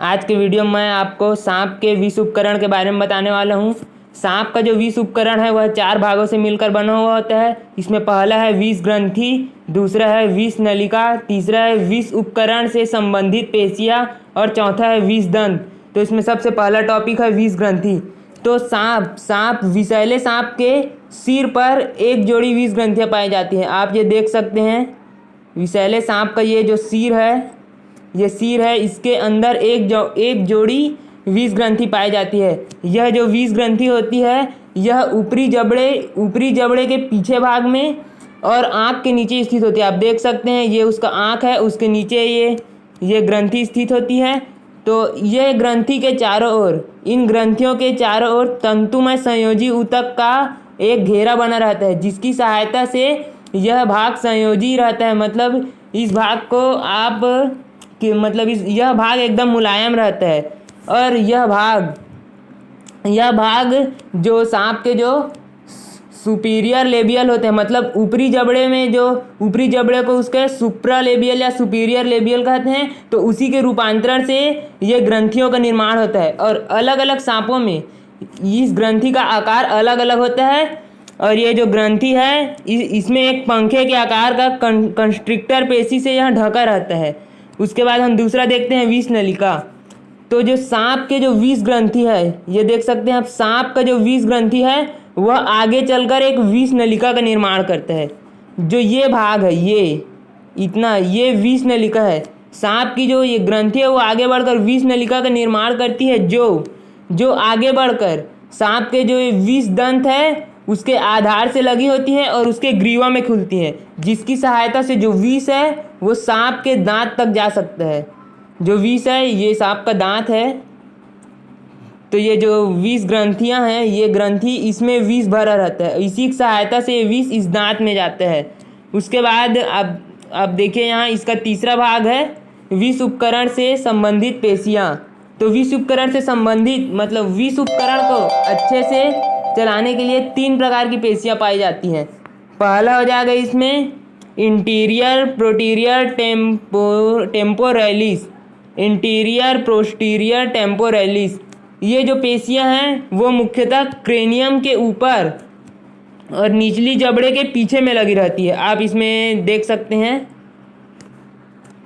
आज के वीडियो में मैं आपको सांप के विष उपकरण के बारे में बताने वाला हूँ। सांप का जो विष उपकरण है वह 4 भागों से मिलकर बना हुआ होता है। इसमें पहला है विष ग्रंथि, दूसरा है विष नलिका, तीसरा है विष उपकरण से संबंधित पेशियाँ और चौथा है विष दंत। तो इसमें सबसे पहला टॉपिक है विष ग्रंथि। तो सांप विषैले सांप के सिर पर एक जोड़ी विष ग्रंथियाँ पाई जाती हैं। आप ये देख सकते हैं, विषैले सांप का ये जो सिर है, इसके अंदर एक जोड़ी विष ग्रंथि पाई जाती है। यह जो विष ग्रंथि होती है यह ऊपरी जबड़े के पीछे भाग में और आँख के नीचे स्थित होती है। आप देख सकते हैं ये उसका आँख है, उसके नीचे ये ग्रंथि स्थित होती है। तो यह ग्रंथि के चारों ओर, इन ग्रंथियों के चारों ओर तंतुमय संयोजी ऊतक का एक घेरा बना रहता है, जिसकी सहायता से यह भाग संयोजी रहता है। मतलब इस भाग को यह भाग एकदम मुलायम रहता है। और यह भाग जो सांप के जो सुपीरियर लेबियल होते हैं, मतलब ऊपरी जबड़े को उसके सुप्रा लेबियल या सुपीरियर लेबियल कहते हैं। तो उसी के रूपांतरण से ये ग्रंथियों का निर्माण होता है। और अलग अलग सांपों में इस ग्रंथि का आकार अलग अलग होता है। और ये जो ग्रंथि है इसमें एक पंखे के आकार का कंस्ट्रिक्टर पेशी से यह ढका रहता है। उसके बाद हम दूसरा देखते हैं विष नलिका। तो जो सांप के जो विष ग्रंथि है, ये देख सकते हैं आप, सांप का जो विष ग्रंथि है वह आगे चलकर एक विष नलिका का निर्माण करता है। जो ये भाग है, ये विष नलिका है। सांप की जो ये ग्रंथि है वो आगे बढ़कर विष नलिका का निर्माण करती है, जो आगे बढ़कर सांप के जो विष दंत है उसके आधार से लगी होती है और उसके ग्रीवा में खुलती है, जिसकी सहायता से जो विष है वो सांप के दांत तक जा सकता है। जो विष है ये सांप का दांत है। तो ये जो विष ग्रंथियां हैं, ये ग्रंथि, इसमें विष भरा रहता है, इसी की सहायता से ये विष इस दांत में जाता है। उसके बाद अब देखिए यहाँ इसका तीसरा भाग है विष उपकरण से संबंधित पेशियाँ। तो विष उपकरण से संबंधित मतलब विष उपकरण को अच्छे से चलाने के लिए 3 प्रकार की पेशियाँ पाई जाती हैं। पहला हो जाएगा इसमें इंटीरियर पोस्टीरियर टेम्पोरैलिस। ये जो पेशियाँ हैं वो मुख्यतः क्रेनियम के ऊपर और निचली जबड़े के पीछे में लगी रहती है। आप इसमें देख सकते हैं,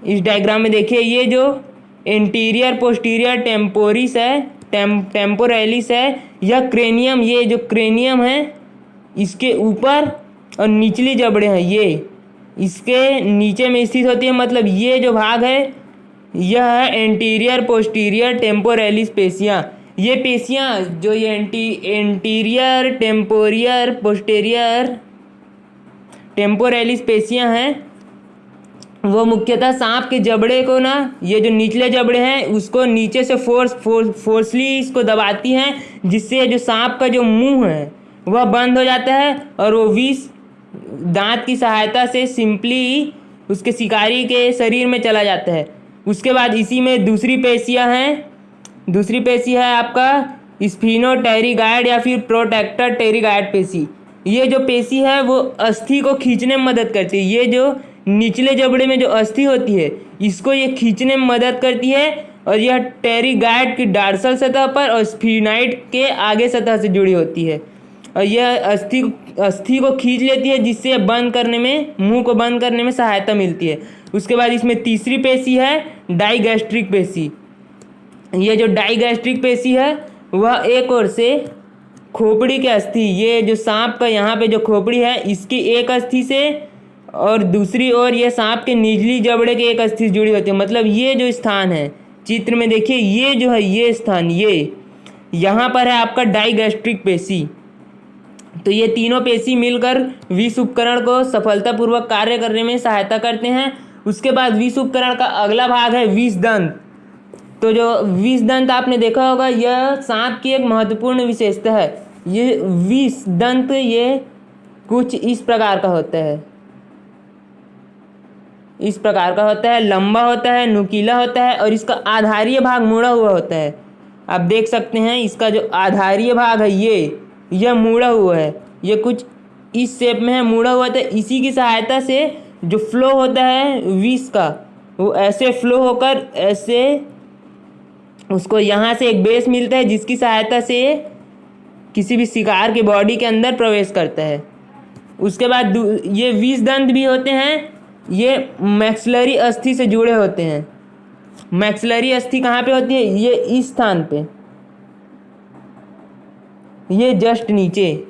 इस डायग्राम में देखिए, ये जो इंटीरियर पोस्टीरियर टेम्पोरैलिस है, यह क्रेनियम, ये जो क्रेनियम है इसके ऊपर और निचली जबड़े हैं ये इसके नीचे में स्थित होती है। मतलब ये जो भाग है यह है एंटीरियर पोस्टीरियर टेम्पोरैलिस पेशियाँ। ये पेशियाँ जो ये एंटीरियर पोस्टीरियर टेम्पोरैलिस पेशियाँ हैं वो मुख्यतः सांप के जबड़े को ना, ये जो निचले जबड़े हैं उसको नीचे से फोर्सली इसको दबाती हैं, जिससे जो सांप का जो मुंह है वह बंद हो जाता है और वो विष दांत की सहायता से सिंपली उसके शिकारी के शरीर में चला जाता है। उसके बाद इसी में दूसरी पेशी है आपका स्फीनोटेरिगाइड या फिर प्रोटेक्टर टेरिगाइड पेशी। ये जो पेशी है वो अस्थि को खींचने में मदद करती है। ये जो निचले जबड़े में जो अस्थि होती है इसको ये खींचने में मदद करती है। और यह टेरिगाइड की डार्सल सतह पर और स्फीनाइड के आगे सतह से जुड़ी होती है और यह अस्थि को खींच लेती है, जिससे मुंह को बंद करने में सहायता मिलती है। उसके बाद इसमें तीसरी पेशी है डाइगैस्ट्रिक पेशी। ये जो डाइगैस्ट्रिक पेशी है वह एक ओर से खोपड़ी के अस्थि, ये जो सांप का यहाँ पे जो खोपड़ी है इसकी एक अस्थि से और दूसरी ओर ये सांप के निचली जबड़े के एक अस्थि जुड़ी होती है। मतलब ये जो स्थान है चित्र में देखिए, ये जो है ये स्थान, ये यहाँ पर है आपका डाइगैस्ट्रिक पेशी। तो ये तीनों पेशी मिलकर विष उपकरण को सफलतापूर्वक कार्य करने में सहायता करते हैं। उसके बाद विष उपकरण का अगला भाग है विष दंत। तो जो विष दंत आपने देखा होगा, यह सांप की एक महत्वपूर्ण विशेषता है। ये विष दंत ये कुछ इस प्रकार का होता है, लंबा होता है, नुकीला होता है और इसका आधारीय भाग मुड़ा हुआ होता है। आप देख सकते हैं इसका जो आधारीय भाग है यह मुड़ा हुआ है, ये कुछ इस शेप में है, मुड़ा हुआ था। इसी की सहायता से जो फ्लो होता है विष का वो ऐसे फ्लो होकर ऐसे उसको यहाँ से एक बेस मिलता है जिसकी सहायता से किसी भी शिकार के बॉडी के अंदर प्रवेश करता है। उसके बाद ये विष दंत भी होते हैं, ये मैक्सिलरी अस्थि से जुड़े होते हैं। मैक्सिलरी अस्थि कहाँ पे होती है? ये इस स्थान पे, ये जस्ट नीचे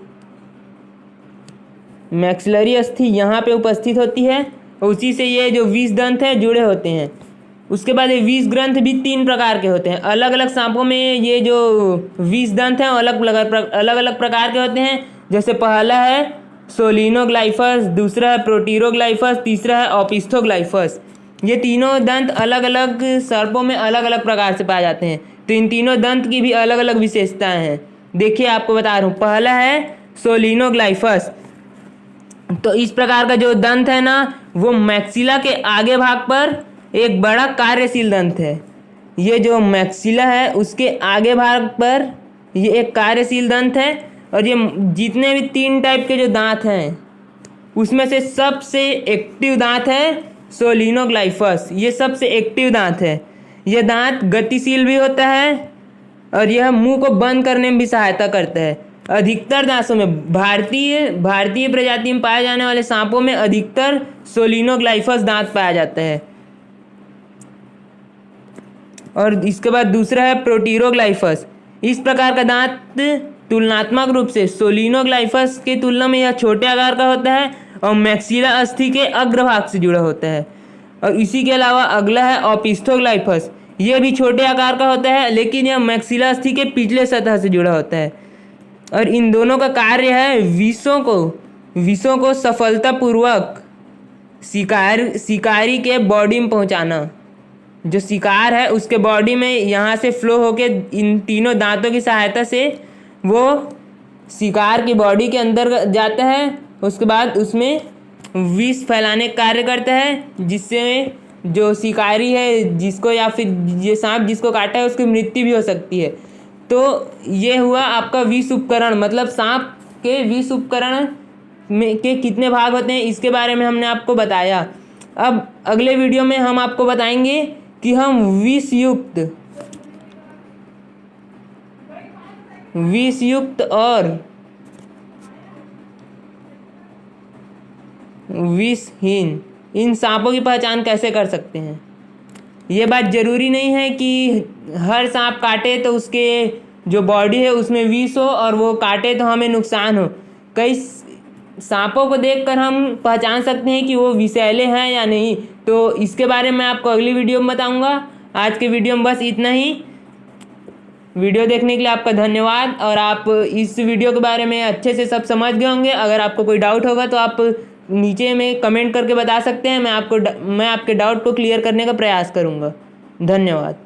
मैक्सिलरी अस्थि यहाँ पे उपस्थित होती है, उसी से ये जो विष दंत है जुड़े होते हैं। उसके बाद ये विष ग्रंथ भी 3 प्रकार के होते हैं। अलग अलग सांपों में ये जो विष दंत हैं अलग अलग प्रकार के होते हैं। जैसे पहला है सोलिनोग्लाइफस, दूसरा है प्रोटीरोग्लाइफस, तीसरा है ओपिस्थोग्लाइफस। ये तीनों दंत अलग अलग सर्पों में अलग अलग प्रकार से पाए जाते हैं। तो इन तीनों दंत की भी अलग अलग विशेषताएं हैं। देखिए आपको बता रहा हूँ, पहला है सोलिनोग्लाइफस। तो इस प्रकार का जो दंत है ना, वो मैक्सिला के आगे भाग पर एक बड़ा कार्यशील दंत है। ये जो मैक्सिला है उसके आगे भाग पर ये एक कार्यशील दंत है। और ये जितने भी 3 टाइप के जो दांत हैं उसमें से सबसे एक्टिव दांत है सोलिनोग्लाइफस। ये सबसे एक्टिव दांत है। यह दांत गतिशील भी होता है और यह मुंह को बंद करने में भी सहायता करता है। अधिकतर दांतों में भारतीय प्रजाति में पाए जाने वाले सांपों में अधिकतर सोलिनोग्लाइफस दांत पाया जाता है। और इसके बाद दूसरा है प्रोटीरोग्लाइफस। इस प्रकार का दांत तुलनात्मक रूप से सोलिनोग्लाइफस की तुलना में यह छोटे आकार का होता है और मैक्सिला अस्थि के अग्रभाग से जुड़ा होता है। और इसी के अलावा अगला है ओपिस्थोग्लाइफस। यह भी छोटे आकार का होता है लेकिन यह मैक्सिला अस्थि के पिछले सतह से जुड़ा होता है। और इन दोनों का कार्य है विषों को सफलतापूर्वक शिकारी के बॉडी में पहुंचाना। जो शिकार है उसके बॉडी में यहाँ से फ्लो होके इन तीनों दांतों की सहायता से वो शिकार की बॉडी के अंदर जाता है। उसके बाद उसमें विष फैलाने का कार्य करता है, जिससे जो शिकारी है जिसको या फिर ये सांप जिसको काटा है उसकी मृत्यु भी हो सकती है। तो ये हुआ आपका विष उपकरण, मतलब सांप के विष उपकरण में के कितने भाग होते हैं इसके बारे में हमने आपको बताया। अब अगले वीडियो में हम आपको बताएंगे कि हम विषयुक्त और विषहीन इन सांपों की पहचान कैसे कर सकते हैं। ये बात ज़रूरी नहीं है कि हर सांप काटे तो उसके जो बॉडी है उसमें विष हो और वो काटे तो हमें नुकसान हो। कई सांपों को देखकर हम पहचान सकते हैं कि वो विषैले हैं या नहीं। तो इसके बारे में आपको अगली वीडियो में बताऊंगा। आज के वीडियो में बस इतना ही। वीडियो देखने के लिए आपका धन्यवाद। और आप इस वीडियो के बारे में अच्छे से सब समझ गए होंगे। अगर आपको कोई डाउट होगा तो आप नीचे में कमेंट करके बता सकते हैं। मैं आपके डाउट को क्लियर करने का प्रयास करूंगा। धन्यवाद।